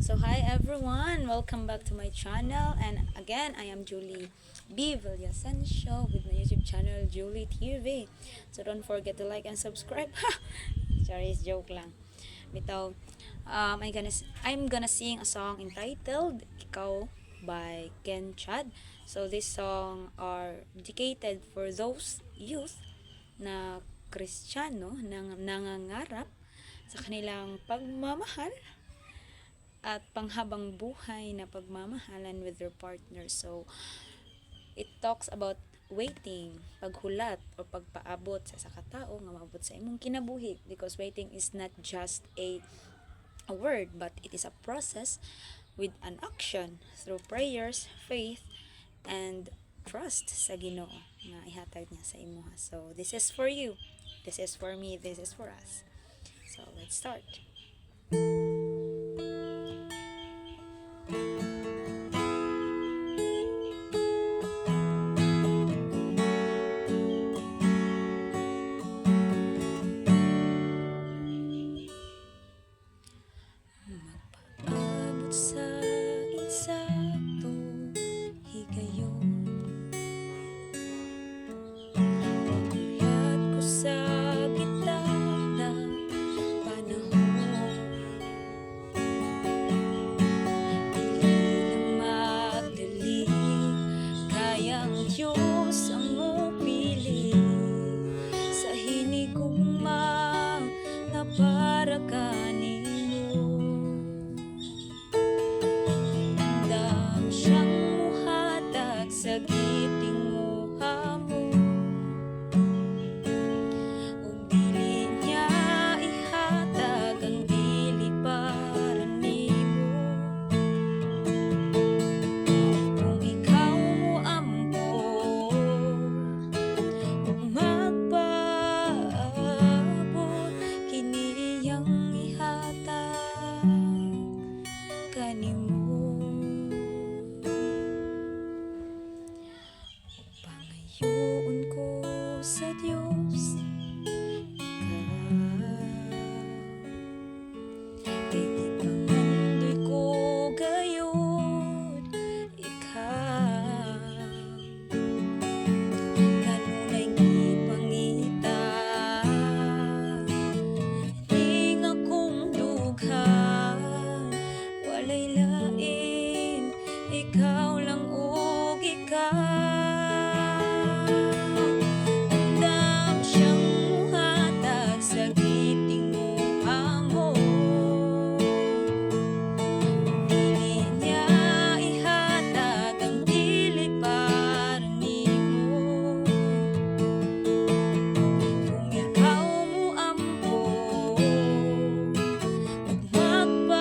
So hi everyone, welcome back to my channel, and again I am Julie B. Villasencio with my YouTube channel Julie TV. So don't forget to like and subscribe. Sorry, it's joke lang. Bitaw, I'm gonna sing a song entitled Ikaw by Ken Chad. So this song are dedicated for those youth na Kristiyano na nangangarap sa kanilang pagmamahal at panghabang buhay na pagmamahalan with their partner. So, it talks about waiting, paghulat o pagpaabot sa katao nga maabot sa imong kinabuhi, because waiting is not just a word, but it is a process with an action through prayers, faith, and trust sa Ginoo nga ihatag niya sa imuha. So, this is for you. This is for me. This is for us. So, let's start. Magpaabot sa insakto higayon, pagulat ko sa bitaw na panahon, dili na magdali, kayang Diyos ang mupili sa hinigugma na para kanino. Andam siyang muhatag sa giting muha mo, ug dili niya ihatag ang dili para nimo. Kung ikaw mo ampo ug magpaabot, kini yang ihatag kanimo. Pangayoon ko sa Diyos ikaw, kay di pangandoy ko gayud ikaw. Kanunay gipangita ning akong dughan, walay lain, ikaw lang ug ikaw. Andam siyang muhatag sa giting muha mo, dili niya ihatag ang dili para nimo. Kung ikaw mo ampo ug magpaabot,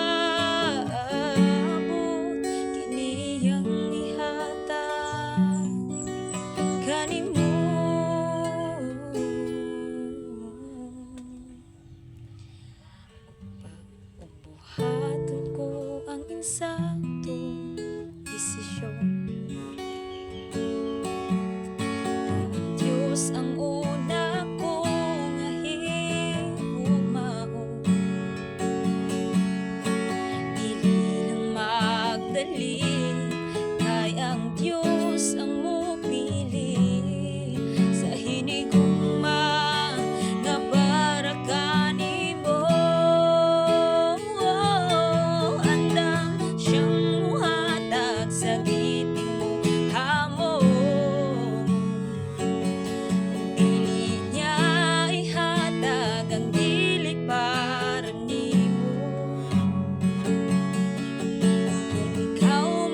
kini yang ihatag kanimo. Ug buhaton ko ang insaktong desisyon, ang Diyos ang una kong higugmao, dili lang magdali, kay ang Diyos ang mupili sa hinigugma nga para kanimo. Andam siyang muhatag sa giting muha mo, dili niya ihatag ang dili para nimo. Kung ikaw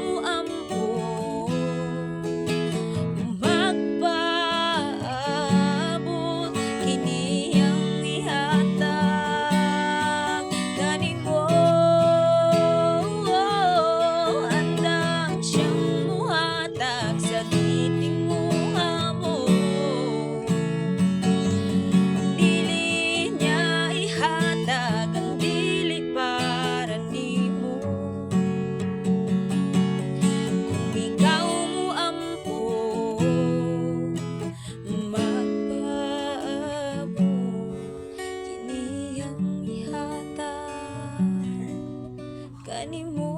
kanimo